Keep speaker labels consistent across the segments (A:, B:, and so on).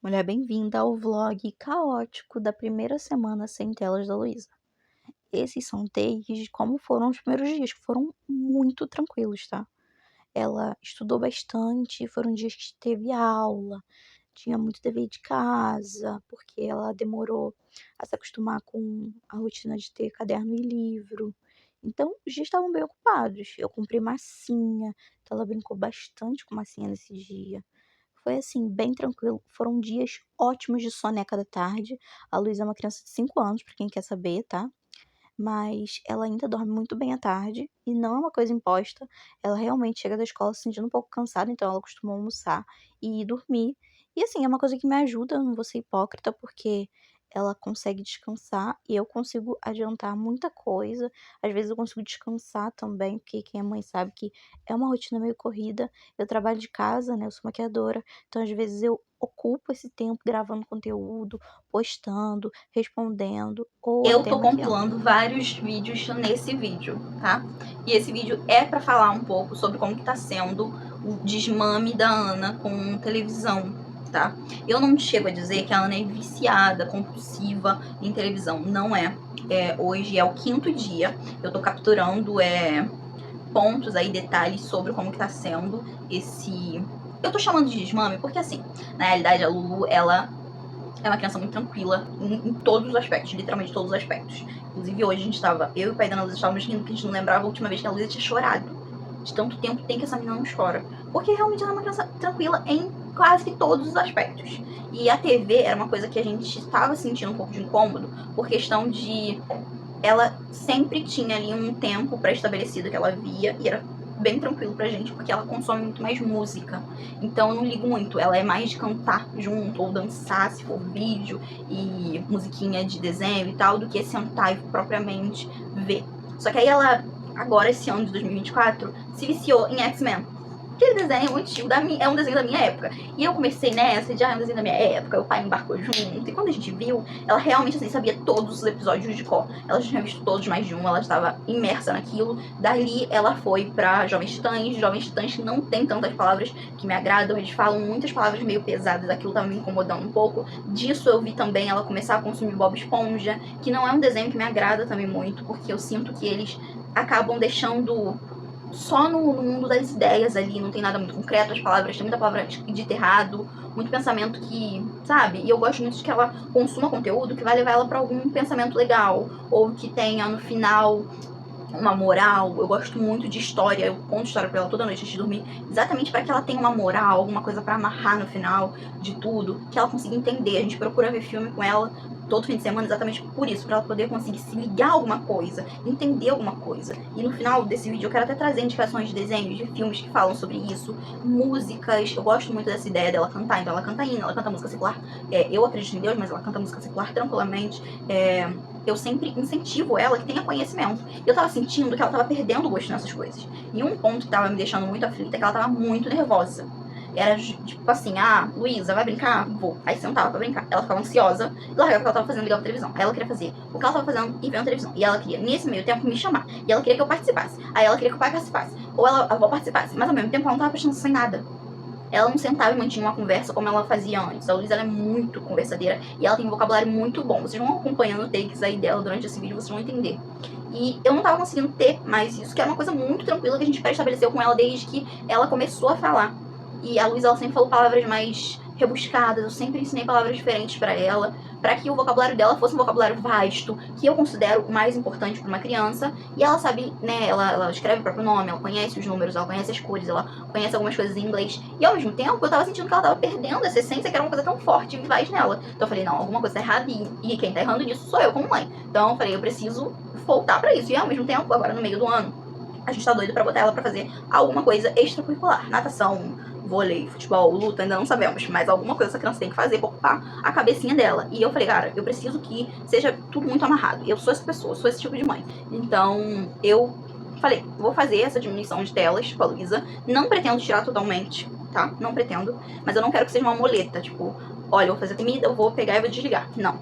A: Mulher, bem-vinda ao vlog caótico da primeira semana sem telas da Luísa. Esses são takes de como foram os primeiros dias, que foram muito tranquilos, tá? Ela estudou bastante, foram dias que teve aula, tinha muito dever de casa, porque ela demorou a se acostumar com a rotina de ter caderno e livro. Então, os dias estavam bem ocupados. Eu comprei massinha, então ela brincou bastante com massinha nesse dia. Foi assim, bem tranquilo. Foram dias ótimos de soneca da tarde. A Luísa é uma criança de 5 anos, pra quem quer saber, tá? Mas ela ainda dorme muito bem à tarde e não é uma coisa imposta. Ela realmente chega da escola se sentindo um pouco cansada, então ela costuma almoçar e ir dormir. E assim, é uma coisa que me ajuda, eu não vou ser hipócrita, porque ela consegue descansar e eu consigo adiantar muita coisa. Às vezes eu consigo descansar também, porque quem é mãe sabe que é uma rotina meio corrida. Eu trabalho de casa, né? Eu sou maquiadora, então às vezes eu ocupo esse tempo gravando conteúdo, postando, respondendo ou
B: Eu
A: até
B: tô
A: maquiando.
B: compilando vários vídeos nesse vídeo, tá? E esse vídeo é pra falar um pouco sobre como que tá sendo o desmame da Ana com televisão, tá? Eu não chego a dizer que a Ana é viciada, compulsiva em televisão. Não é. Hoje é o 5º dia. Eu tô capturando pontos aí, detalhes sobre como que tá sendo esse... Eu tô chamando de desmame porque, assim, na realidade a Lulu, ela é uma criança muito tranquila em todos os aspectos, literalmente todos os aspectos. Inclusive hoje a gente tava, eu e o pai da Ana Luísa estávamos rindo que a gente não lembrava a última vez que a Luísa tinha chorado. De tanto tempo tem que essa menina não chora. Porque realmente ela é uma criança tranquila em quase que todos os aspectos. E a TV era uma coisa que a gente estava sentindo um pouco de incômodo, por questão de... Ela sempre tinha ali um tempo pré-estabelecido que ela via, e era bem tranquilo pra gente, porque ela consome muito mais música. Então eu não ligo muito, ela é mais de cantar junto, ou dançar, se for vídeo, e musiquinha de desenho e tal, do que sentar e propriamente ver. Só que aí ela, agora esse ano de 2024, se viciou em X-Men. Aquele desenho antigo, é um desenho da minha época. E eu comecei nessa de, é um desenho da minha época, o pai embarcou junto. E quando a gente viu, ela realmente, assim, sabia todos os episódios de cor. Ela já tinha visto todos, mais de um, ela estava imersa naquilo. Dali, ela foi pra Jovens Titãs. Jovens Titãs não tem tantas palavras que me agradam. Eles falam muitas palavras meio pesadas, aquilo tava me incomodando um pouco. Disso eu vi também ela começar a consumir Bob Esponja, que não é um desenho que me agrada também muito, porque eu sinto que eles acabam deixando só no mundo das ideias ali, não tem nada muito concreto, as palavras, tem muita palavra dita errado, muito pensamento que, sabe? E eu gosto muito de que ela consuma conteúdo que vai levar ela pra algum pensamento legal, ou que tenha no final uma moral. Eu gosto muito de história, eu conto história pra ela toda noite antes de dormir, exatamente para que ela tenha uma moral, alguma coisa para amarrar no final de tudo, que ela consiga entender. A gente procura ver filme com ela todo fim de semana exatamente por isso, para ela poder conseguir se ligar a alguma coisa, entender alguma coisa. E no final desse vídeo eu quero até trazer indicações de desenhos, de filmes que falam sobre isso, músicas. Eu gosto muito dessa ideia dela cantar, então ela canta hino, ela canta música secular. Eu acredito em Deus, mas ela canta música secular tranquilamente. Eu sempre incentivo ela que tenha conhecimento. Eu tava sentindo que ela tava perdendo o gosto nessas coisas. E um ponto que tava me deixando muito aflita é que ela tava muito nervosa. Era tipo assim, Luísa, vai brincar? Vou. Aí sentava pra brincar. Ela ficava ansiosa, largava o que ela tava fazendo e ligava a televisão. Aí ela queria fazer o que ela tava fazendo e vendo televisão. E ela queria, nesse meio tempo, me chamar. E ela queria que eu participasse. Aí ela queria que o pai participasse. Ou a avó participasse. Mas ao mesmo tempo ela não tava prestando atenção em nada. Ela não sentava e mantinha uma conversa como ela fazia antes. A Luísa, ela é muito conversadeira e ela tem um vocabulário muito bom. Vocês vão acompanhando takes aí dela durante esse vídeo, vocês vão entender. E eu não tava conseguindo ter mais isso, que era uma coisa muito tranquila que a gente pré-estabeleceu com ela desde que ela começou a falar. E a Luísa, ela sempre falou palavras mais rebuscadas, eu sempre ensinei palavras diferentes pra ela, pra que o vocabulário dela fosse um vocabulário vasto, que eu considero o mais importante pra uma criança. E ela sabe, né, ela escreve o próprio nome, ela conhece os números, ela conhece as cores, ela conhece algumas coisas em inglês. E ao mesmo tempo, eu tava sentindo que ela tava perdendo essa essência, que era uma coisa tão forte e vivaz nela. Então eu falei, não, alguma coisa tá errada, e quem tá errando nisso sou eu como mãe. Então eu falei, eu preciso voltar pra isso. E ao mesmo tempo, agora no meio do ano, a gente tá doido pra botar ela pra fazer alguma coisa extracurricular. Natação, vôlei, futebol, luta, ainda não sabemos, mas alguma coisa essa criança tem que fazer pra ocupar a cabecinha dela. E eu falei, cara, eu preciso que seja tudo muito amarrado. Eu sou essa pessoa, sou esse tipo de mãe. Então, eu falei, vou fazer essa diminuição de telas com a Luísa. Não pretendo tirar totalmente, tá? Não pretendo. Mas eu não quero que seja uma moleta, tipo, olha, eu vou fazer comida, eu vou pegar e vou desligar. Não.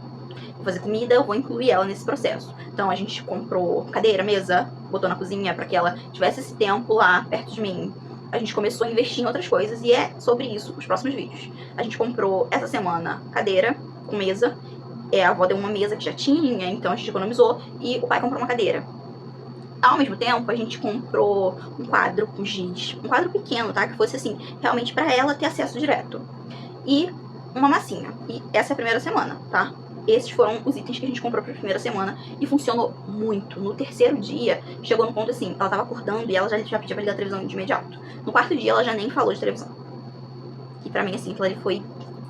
B: Vou fazer comida, eu vou incluir ela nesse processo. Então a gente comprou cadeira, mesa, botou na cozinha pra que ela tivesse esse tempo lá perto de mim, a gente começou a investir em outras coisas e é sobre isso os próximos vídeos. A gente comprou essa semana cadeira com mesa. A avó deu uma mesa que já tinha, então a gente economizou, e o pai comprou uma cadeira. Ao mesmo tempo, a gente comprou um quadro com giz, um quadro pequeno, tá? Que fosse assim, realmente pra ela ter acesso direto. E uma massinha. E essa é a primeira semana, tá? Esses foram os itens que a gente comprou pra primeira semana e funcionou muito. No terceiro dia, chegou no ponto assim, ela tava acordando e ela já pedia pra ligar a televisão de imediato. No quarto dia, ela já nem falou de televisão. E pra mim, assim, aquilo ali foi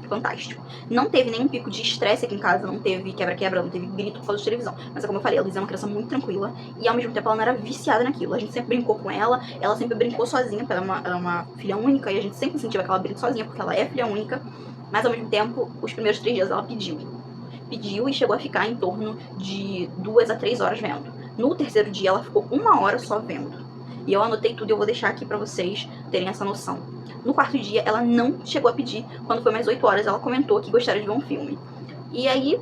B: fantástico. Não teve nenhum pico de estresse aqui em casa, não teve quebra-quebra, não teve grito por causa de televisão. Mas como eu falei, a Luísa é uma criança muito tranquila e ao mesmo tempo ela não era viciada naquilo. A gente sempre brincou com ela sempre brincou sozinha, porque ela é uma filha única e a gente sempre incentiva que ela brinque sozinha, porque ela é filha única. Mas ao mesmo tempo, os primeiros 3 dias ela pediu e chegou a ficar em torno de 2 a 3 horas vendo. No terceiro dia ela ficou 1 hora só vendo. E eu anotei tudo e eu vou deixar aqui pra vocês terem essa noção. No quarto dia, ela não chegou a pedir. Quando foi mais 8 horas, ela comentou que gostaria de ver um filme. E aí,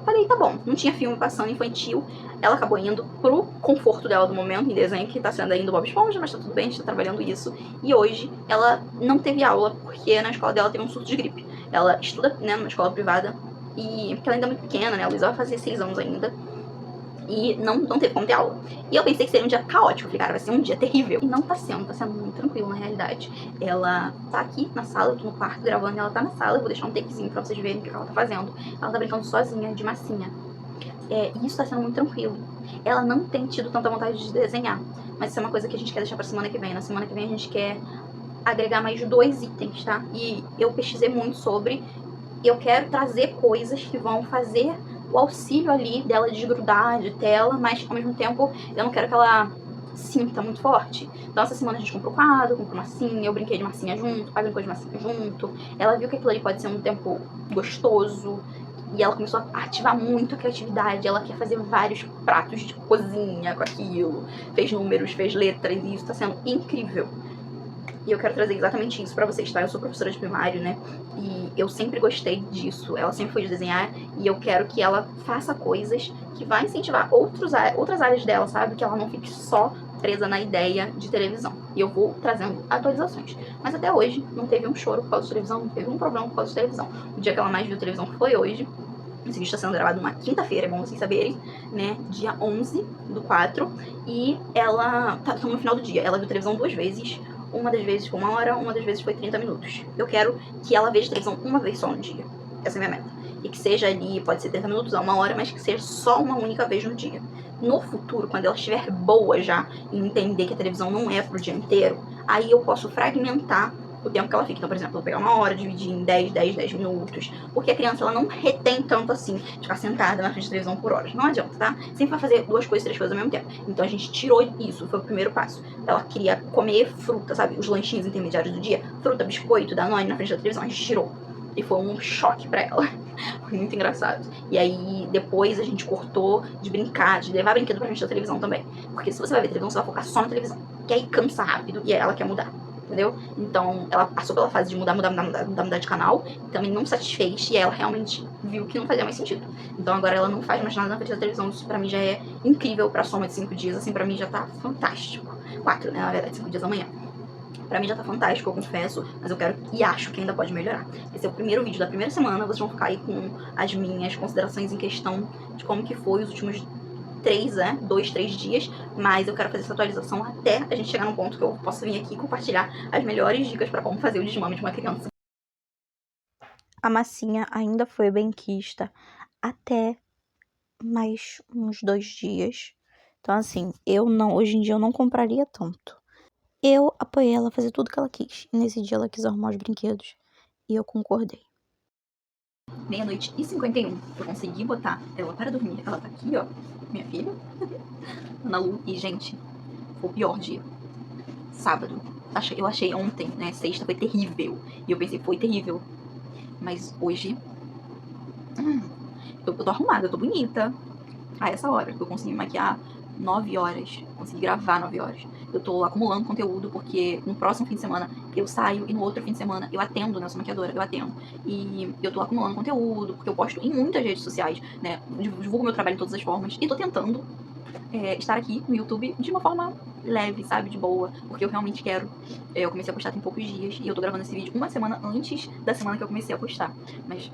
B: falei, tá bom. Não tinha filme passando infantil. Ela acabou indo pro conforto dela do momento, em desenho, que tá sendo ainda Bob Esponja, mas tá tudo bem, a gente tá trabalhando isso. E hoje, ela não teve aula, porque na escola dela teve um surto de gripe. Ela estuda, né, numa escola privada, e porque ela ainda é muito pequena, né, a Luísa vai fazer 6 anos ainda. E não teve como ter aula. E eu pensei que seria um dia caótico. Eu falei, cara, vai ser um dia terrível. E não tá sendo muito tranquilo na realidade. Ela tá aqui na sala, eu tô no quarto gravando, e ela tá na sala. Eu vou deixar um takezinho pra vocês verem o que ela tá fazendo. Ela tá brincando sozinha, de massinha. E isso tá sendo muito tranquilo. Ela não tem tido tanta vontade de desenhar. Mas isso é uma coisa que a gente quer deixar pra semana que vem. Na semana que vem a gente quer agregar mais 2 itens, tá? E eu pesquisei muito sobre. Eu quero trazer coisas que vão fazer o auxílio ali dela desgrudar de tela, mas ao mesmo tempo eu não quero que ela sinta muito forte. Então essa semana a gente comprou quadro, comprou massinha, eu brinquei de massinha junto, o pai brincou de massinha junto. Ela viu que aquilo ali pode ser um tempo gostoso e ela começou a ativar muito a criatividade. Ela quer fazer vários pratos de cozinha com aquilo. Fez números, fez letras e isso tá sendo incrível. E eu quero trazer exatamente isso pra vocês, tá? Eu sou professora de primário, né? E eu sempre gostei disso. Ela sempre foi de desenhar. E eu quero que ela faça coisas que vai incentivar outras áreas dela, sabe? Que ela não fique só presa na ideia de televisão. E eu vou trazendo atualizações. Mas até hoje não teve um choro por causa de televisão, não teve um problema por causa de televisão. O dia que ela mais viu televisão foi hoje. Esse vídeo está sendo gravado numa quinta-feira, é bom vocês saberem, né? Dia 11/4. E ela tá no final do dia. Ela viu televisão 2 vezes. Uma das vezes foi 1 hora, uma das vezes foi 30 minutos. Eu quero que ela veja televisão uma vez só no dia. Essa é a minha meta. E que seja ali, pode ser 30 minutos a 1 hora, mas que seja só uma única vez no dia. No futuro, quando ela estiver boa já em entender que a televisão não é pro dia inteiro, aí eu posso fragmentar o tempo que ela fica. Então, por exemplo, eu vou pegar 1 hora, dividir em 10 minutos. Porque a criança, ela não retém tanto assim de ficar sentada na frente da televisão por horas. Não adianta, tá? Sempre vai fazer 2 coisas, 3 coisas ao mesmo tempo. Então a gente tirou isso, foi o primeiro passo. Ela queria comer fruta, sabe? Os lanchinhos intermediários do dia. Fruta, biscoito, Danone na frente da televisão. A gente tirou. E foi um choque pra ela. Foi muito engraçado. E aí, depois a gente cortou de brincar, de levar brinquedo pra frente da televisão também. Porque se você vai ver televisão, você vai focar só na televisão. Que aí cansa rápido e ela quer mudar. Entendeu? Então, ela passou pela fase de mudar de canal, também não satisfez, e ela realmente viu que não fazia mais sentido. Então, agora ela não faz mais nada na frente da televisão. Isso pra mim já é incrível pra soma de 5 dias, assim, pra mim já tá fantástico. 4, né, na verdade, 5 dias amanhã. Pra mim já tá fantástico, eu confesso, mas eu quero e acho que ainda pode melhorar. Esse é o primeiro vídeo da primeira semana, vocês vão ficar aí com as minhas considerações em questão de como que foi os últimos 2, 3 dias, mas eu quero fazer essa atualização até a gente chegar num ponto que eu possa vir aqui e compartilhar as melhores dicas pra como fazer o desmame de uma criança.
A: A massinha ainda foi benquista até mais uns 2 dias. Então, assim, hoje em dia eu não compraria tanto. Eu apoiei ela a fazer tudo que ela quis. E nesse dia ela quis arrumar os brinquedos. E eu concordei.
B: 00:51, eu consegui botar ela para dormir. Ela tá aqui, ó, minha filha, Ana Lu. E, gente, foi o pior dia. Sábado. Eu achei ontem, né, sexta, foi terrível. E eu pensei, foi terrível. Mas hoje, eu tô arrumada, eu tô bonita. A essa hora, eu consegui me maquiar 9 horas, consegui gravar 9 horas. Eu tô acumulando conteúdo porque no próximo fim de semana eu saio e no outro fim de semana eu atendo, né? Eu sou maquiadora, eu atendo. E eu tô acumulando conteúdo porque eu posto em muitas redes sociais, né? Divulgo meu trabalho de todas as formas e tô tentando estar aqui no YouTube de uma forma leve, sabe, de boa, porque eu realmente quero. Eu comecei a postar tem poucos dias e eu tô gravando esse vídeo uma semana antes da semana que eu comecei a postar. Mas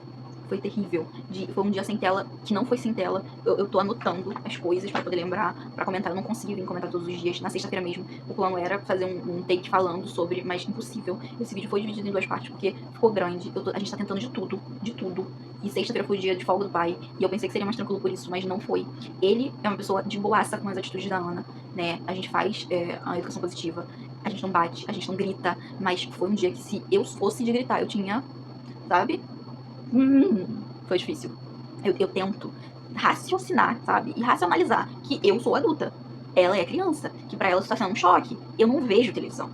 B: foi terrível. Foi um dia sem tela, que não foi sem tela. Eu tô anotando as coisas pra poder lembrar, pra comentar. Eu não consegui vir comentar todos os dias. Na sexta-feira mesmo, o plano era fazer um take falando sobre, mas impossível. Esse vídeo foi dividido em 2 partes, porque ficou grande. A gente tá tentando de tudo, de tudo. E sexta-feira foi o dia de folga do pai, e eu pensei que seria mais tranquilo por isso, mas não foi. Ele é uma pessoa de boaça com as atitudes da Ana, né? A gente faz a educação positiva, a gente não bate, a gente não grita, mas foi um dia que se eu fosse de gritar, eu tinha, sabe? Foi difícil. Eu tento raciocinar, sabe? E racionalizar que eu sou adulta. Ela é criança, que pra ela isso tá sendo um choque. Eu não vejo televisão.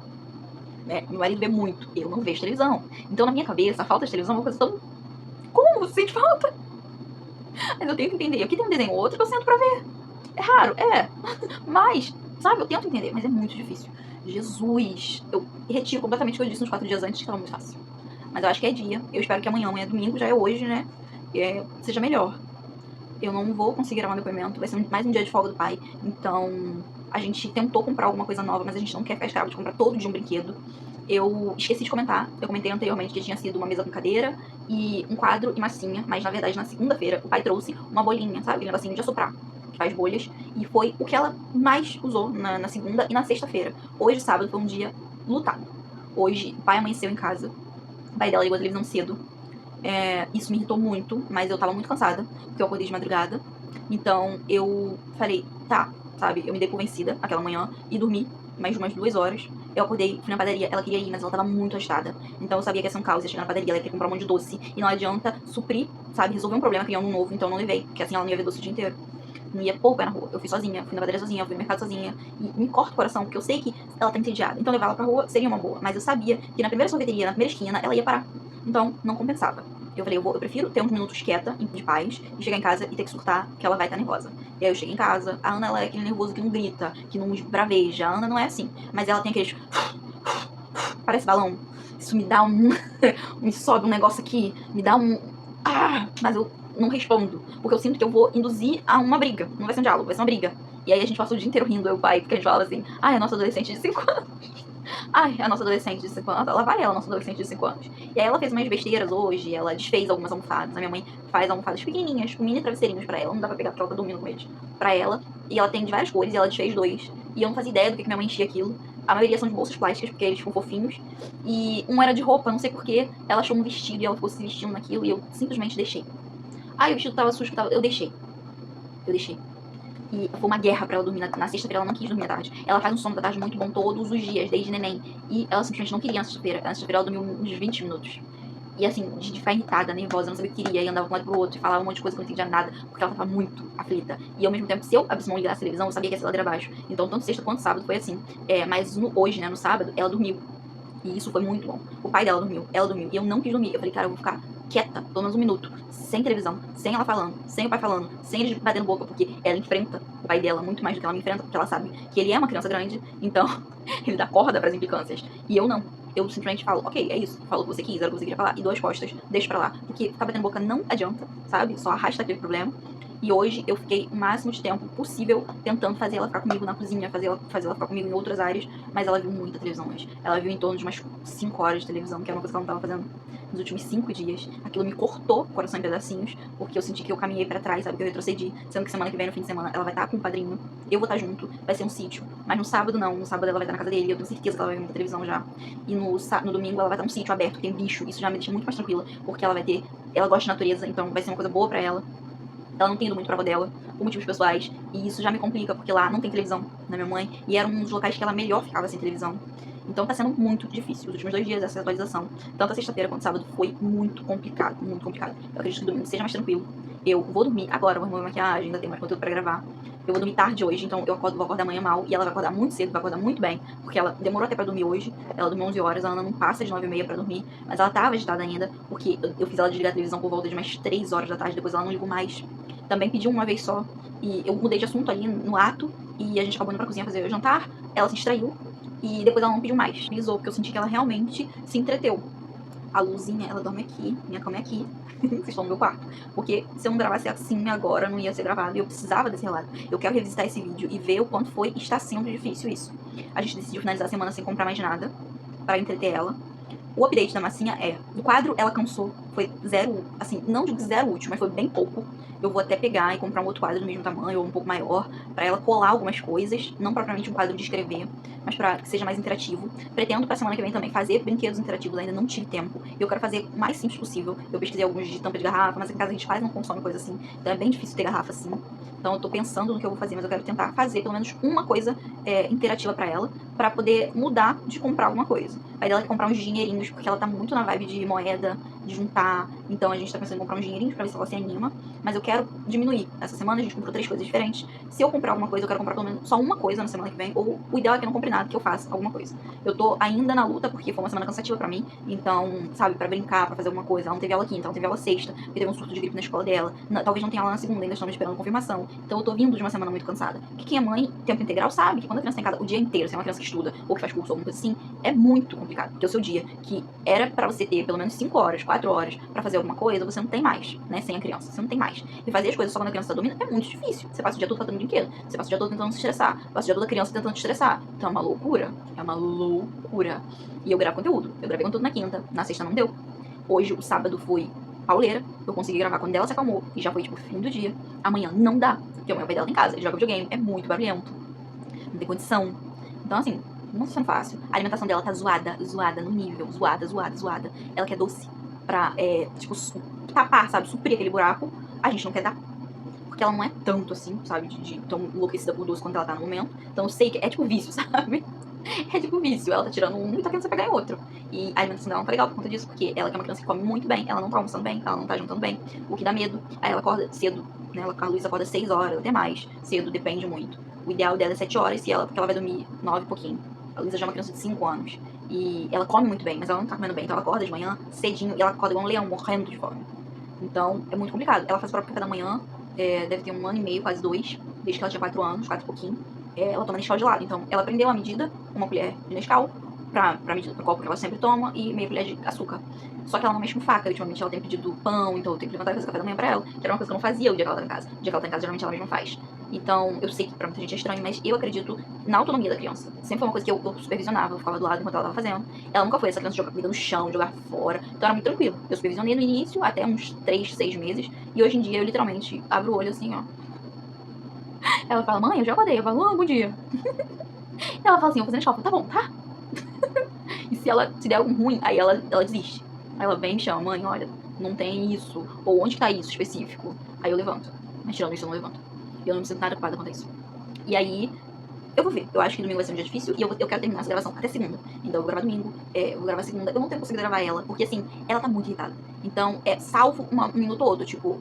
B: Né? Meu marido vê muito, eu não vejo televisão. Então, na minha cabeça, a falta de televisão é uma coisa tão... Como você sente falta? Mas eu tenho que entender. Aqui tem um desenho ou outro que eu sento pra ver. É raro, é. Mas, sabe, eu tento entender, mas é muito difícil. Jesus, eu retiro completamente o que eu disse nos 4 dias antes, que tava muito fácil. Mas eu acho que é dia. Eu espero que amanhã é domingo, já é hoje, né? Seja melhor. Eu não vou conseguir gravar um depoimento, vai ser mais um dia de folga do pai. Então, a gente tentou comprar alguma coisa nova, mas a gente não quer ficar escravo de comprar todo dia um brinquedo. Eu esqueci de comentar, eu comentei anteriormente que tinha sido uma mesa com cadeira e um quadro e massinha, mas na verdade na segunda-feira o pai trouxe uma bolinha, sabe? Um negocinho de assoprar, que faz bolhas, e foi o que ela mais usou na segunda e na sexta-feira. Hoje, sábado, foi um dia lutado. Hoje, o pai amanheceu em casa, o pai dela ligou a televisão cedo. Isso me irritou muito, mas eu tava muito cansada, porque eu acordei de madrugada. Então eu falei, tá, sabe? Eu me dei por vencida aquela manhã e dormi mais umas 2 horas. Eu acordei, fui na padaria, ela queria ir, mas ela tava muito agitada. Então eu sabia que ia ser um caos, ia chegar na padaria, ela ia querer comprar um monte de doce. E não adianta suprir, sabe? Resolver um problema criando um novo, então eu não levei, porque assim ela não ia ver doce o dia inteiro. Não ia pôr o pé na rua. Eu fui sozinha, fui na padaria sozinha, fui no mercado sozinha. E me corta o coração, porque eu sei que ela tá entediada. Então levar ela pra rua seria uma boa. Mas eu sabia que na primeira sorveteria, na primeira esquina, ela ia parar. Então não compensava. Eu falei, eu prefiro ter uns minutos quieta, de paz, e chegar em casa e ter que surtar, que ela vai estar nervosa. E aí eu cheguei em casa, a Ana, ela é aquele nervoso que não grita, que não braveja. A Ana não é assim, mas ela tem aqueles... Parece balão. Isso me dá um... me sobe um negócio aqui, me dá um... mas eu não respondo, porque eu sinto que eu vou induzir a uma briga. Não vai ser um diálogo, vai ser uma briga. E aí a gente passa o dia inteiro rindo, eu e o pai, porque a gente falava assim, a nossa adolescente de 5 anos. A nossa adolescente de 5 anos. Ela vai, ela, nossa adolescente de 5 anos. E aí ela fez umas besteiras hoje, ela desfez algumas almofadas. A minha mãe faz almofadas pequenininhas, com mini travesseirinhos pra ela. Não dá pra pegar porque ela tá dormindo com eles. Pra ela. E ela tem de várias cores, e ela desfez 2. E eu não fazia ideia do que minha mãe enchia aquilo. A maioria são de bolsas plásticas, porque eles ficam fofinhos. E um era de roupa, não sei porquê. Ela achou um vestido e ela ficou se vestindo naquilo e eu simplesmente deixei. O vestido tava sujo, eu deixei. E foi uma guerra pra ela dormir. Na sexta-feira ela não quis dormir à tarde. Ela faz um sono da tarde muito bom todos os dias, desde neném. E ela simplesmente não queria na sexta-feira. Na sexta-feira ela dormiu uns 20 minutos. E assim, de ficar irritada, nervosa, não sabia o que queria. E andava de um lado pro outro e falava um monte de coisa que eu não entendia nada. Porque ela tava muito aflita. E ao mesmo tempo, se eu abrisse mão e ligasse a televisão, eu sabia que ia ser ladeira abaixo. Então, tanto sexta quanto sábado foi assim. Mas hoje, né, no sábado, ela dormiu. E isso foi muito bom. O pai dela dormiu, ela dormiu. E eu não quis dormir. Eu falei, cara, eu vou ficar quieta, pelo menos um minuto, sem televisão, sem ela falando, sem o pai falando, sem eles batendo boca, porque ela enfrenta o pai dela muito mais do que ela me enfrenta, porque ela sabe que ele é uma criança grande, então ele dá corda pras implicâncias. E eu não. Eu simplesmente falo, ok, é isso, falou o que você quis, era o que você queria falar, e dou as costas, deixo pra lá. Porque ficar batendo boca não adianta, sabe? Só arrasta aquele problema. E hoje eu fiquei o máximo de tempo possível tentando fazer ela ficar comigo na cozinha, fazer ela ficar comigo em outras áreas, mas ela viu muita televisão hoje. Ela viu em torno de umas 5 horas de televisão, que era uma coisa que ela não tava fazendo nos últimos 5 dias. Aquilo me cortou o coração em pedacinhos, porque eu senti que eu caminhei pra trás, sabe? Que eu retrocedi, sendo que semana que vem, no fim de semana, ela vai estar com o padrinho, eu vou estar junto, vai ser um sítio. Mas no sábado não, no sábado ela vai estar na casa dele, eu tenho certeza que ela vai ver muita televisão já. E no domingo ela vai estar num sítio aberto, que tem bicho, isso já me deixa muito mais tranquila, porque ela gosta de natureza, então vai ser uma coisa boa pra ela. Ela não tem ido muito pra avó dela, por motivos pessoais, e isso já me complica, porque lá não tem televisão na minha mãe, e era um dos locais que ela melhor ficava sem televisão. Então tá sendo muito difícil. Os últimos 2 dias essa atualização, tanto a sexta-feira quanto a sábado, foi muito complicado, muito complicado. Eu acredito que o domingo seja mais tranquilo. Eu vou dormir agora, vou arrumar maquiagem, ainda tem mais conteúdo pra gravar. Eu vou dormir tarde hoje, então vou acordar amanhã mal, e ela vai acordar muito cedo, vai acordar muito bem, porque ela demorou até pra dormir hoje, ela dormiu 11 horas, a Ana não passa de 9h30 pra dormir, mas ela tava agitada ainda, porque eu fiz ela desligar a televisão por volta de mais 3 horas da tarde, depois ela não ligou mais. Também pediu uma vez só, e eu mudei de assunto ali no ato, e a gente acabou indo pra cozinha fazer o jantar, ela se distraiu, e depois ela não pediu mais, utilizou, porque eu senti que ela realmente se entreteu. A Luzinha, ela dorme aqui, minha cama é aqui. Vocês estão no meu quarto. Porque se eu não gravasse assim agora, não ia ser gravado. E eu precisava desse relato. Eu quero revisitar esse vídeo e ver o quanto foi e está sendo difícil isso. A gente decidiu finalizar a semana sem comprar mais nada para entreter ela. O update da massinha é, do quadro ela cansou, foi zero, assim, não digo zero útil, mas foi bem pouco. Eu vou até pegar e comprar um outro quadro do mesmo tamanho ou um pouco maior, pra ela colar algumas coisas, não propriamente um quadro de escrever, mas pra que seja mais interativo. Pretendo pra semana que vem também fazer brinquedos interativos, ainda não tive tempo, e eu quero fazer o mais simples possível. Eu pesquisei alguns de tampa de garrafa, mas em casa a gente quase não consome coisa assim, então é bem difícil ter garrafa assim. Então eu tô pensando no que eu vou fazer, mas eu quero tentar fazer pelo menos uma coisa interativa pra ela, pra poder mudar de comprar alguma coisa. Aí dela quer comprar uns dinheirinhos, porque ela tá muito na vibe de moeda, de juntar. Então a gente tá pensando em comprar uns dinheirinhos pra ver se ela se anima. Mas eu quero diminuir. Essa semana a gente comprou 3 coisas diferentes. Se eu comprar alguma coisa, eu quero comprar pelo menos só uma coisa na semana que vem. Ou o ideal é que eu não compre nada, que eu faça alguma coisa. Eu tô ainda na luta, porque foi uma semana cansativa pra mim. Então, sabe, pra brincar, pra fazer alguma coisa. Ela não teve aula quinta, ela não teve aula sexta, porque teve um surto de gripe na escola dela. Talvez não tenha aula na segunda, ainda estamos esperando confirmação. Então eu tô vindo de uma semana muito cansada. Porque quem é mãe, tempo integral, sabe que quando a criança tá em casa o dia inteiro, se é uma criança que estuda ou que faz curso ou alguma coisa assim, é muito complicado. Porque o seu dia, que era pra você ter pelo menos 5 horas, 4 horas pra fazer alguma coisa, você não tem mais, né? Sem a criança. Você não tem mais. E fazer as coisas só quando a criança tá dormindo é muito difícil. Você passa o dia todo fazendo brinquedo. Você passa o dia todo tentando se estressar. Passa o dia todo a criança tentando te estressar. Então é uma loucura. É uma loucura. E eu gravo conteúdo. Eu gravei conteúdo na quinta. Na sexta não deu. Hoje, o sábado, foi pauleira. Eu consegui gravar quando ela se acalmou. E já foi, tipo, fim do dia. Amanhã não dá. Porque amanhã o pai dela tá em casa. Ele joga videogame. É muito barulhento. Não tem condição. Então, assim, não tá sendo fácil. A alimentação dela tá zoada, zoada no nível. Zoada, zoada, zoada. Ela quer doce pra, tipo, tapar, sabe? Suprir aquele buraco. A gente não quer dar. Porque ela não é tanto assim, sabe? De tão enlouquecida por doce quanto ela tá no momento. Então eu sei que é tipo vício, sabe? É tipo vício. Ela tá tirando um e tá querendo se pegar em outro. E a alimentação dela não tá legal por conta disso, porque ela que é uma criança que come muito bem, ela não tá almoçando bem, ela não tá jantando bem, o que dá medo. Aí ela acorda cedo, né? A Luísa acorda 6 horas, até mais. Cedo, depende muito. O ideal dela é 7 horas, porque ela vai dormir 9 e pouquinho. A Luísa já é uma criança de 5 anos. E ela come muito bem, mas ela não tá comendo bem. Então ela acorda de manhã, cedinho, e ela acorda igual um leão, morrendo de fome. Então é muito complicado. Ela faz o próprio café da manhã, deve ter 1 ano e meio, quase 2, desde que ela tinha 4 anos, 4 e pouquinho. Ela toma Nescau de lado. Então ela aprendeu a medida, uma colher de Nescau, pra medida do copo que ela sempre toma, e meia colher de açúcar. Só que ela não mexe com faca. Ultimamente ela tem pedido pão, então eu tenho que levantar e fazer café da manhã pra ela. Que era uma coisa que eu não fazia o dia que ela tá em casa. O dia que ela tá em casa, geralmente ela mesma faz. Então, eu sei que pra muita gente é estranho, mas eu acredito na autonomia da criança. Sempre foi uma coisa que eu supervisionava, eu ficava do lado enquanto ela tava fazendo. Ela nunca foi essa criança de jogar comida no chão, jogar fora. Então era muito tranquilo. Eu supervisionei no início, até uns 3, 6 meses. E hoje em dia eu literalmente abro o olho assim, ó. Ela fala, mãe, eu já acordei. Eu falo, bom dia. E ela fala assim, eu vou fazer Nescau. Eu falo, tá bom, tá? E se der algo ruim, aí ela desiste. Aí ela vem e me chama, mãe, olha, não tem isso. Ou onde tá isso específico? Aí eu levanto. Mas tirando isso, eu não levanto. E eu não me sinto nada culpada quanto a isso. E aí, eu vou ver. Eu acho que domingo vai ser um dia difícil e eu quero terminar essa gravação até segunda. Então eu vou gravar domingo, eu vou gravar segunda. Eu não tenho conseguido gravar ela, porque assim, ela tá muito irritada. Então, salvo um minuto ou outro, tipo,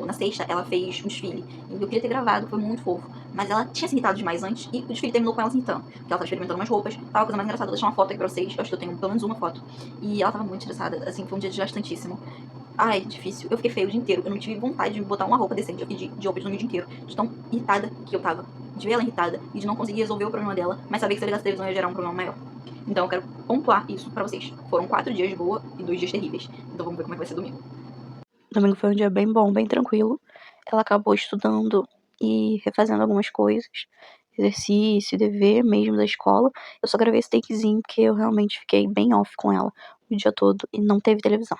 B: na sexta, ela fez um desfile. E eu queria ter gravado, foi muito fofo. Mas ela tinha se irritado demais antes e o desfile terminou com ela se irritando. Porque ela tava experimentando umas roupas. Tava a coisa mais engraçada, eu vou deixar uma foto aqui pra vocês. Eu acho que eu tenho pelo menos uma foto. E ela tava muito estressada, assim, foi um dia desgastantíssimo. Ai, difícil. Eu fiquei feio o dia inteiro. Eu não tive vontade de botar uma roupa decente. Eu fiquei de roupa de dia inteiro. De tão irritada que eu tava. De ver ela irritada e de não conseguir resolver o problema dela, mas saber que se eu ligasse a televisão ia gerar um problema maior. Então eu quero pontuar isso pra vocês. Foram 4 dias de boa e 2 dias terríveis. Então vamos ver como é que vai ser domingo.
A: Domingo foi um dia bem bom, bem tranquilo. Ela acabou estudando e refazendo algumas coisas. Exercício, dever mesmo da escola. Eu só gravei esse takezinho porque eu realmente fiquei bem off com ela o dia todo e não teve televisão.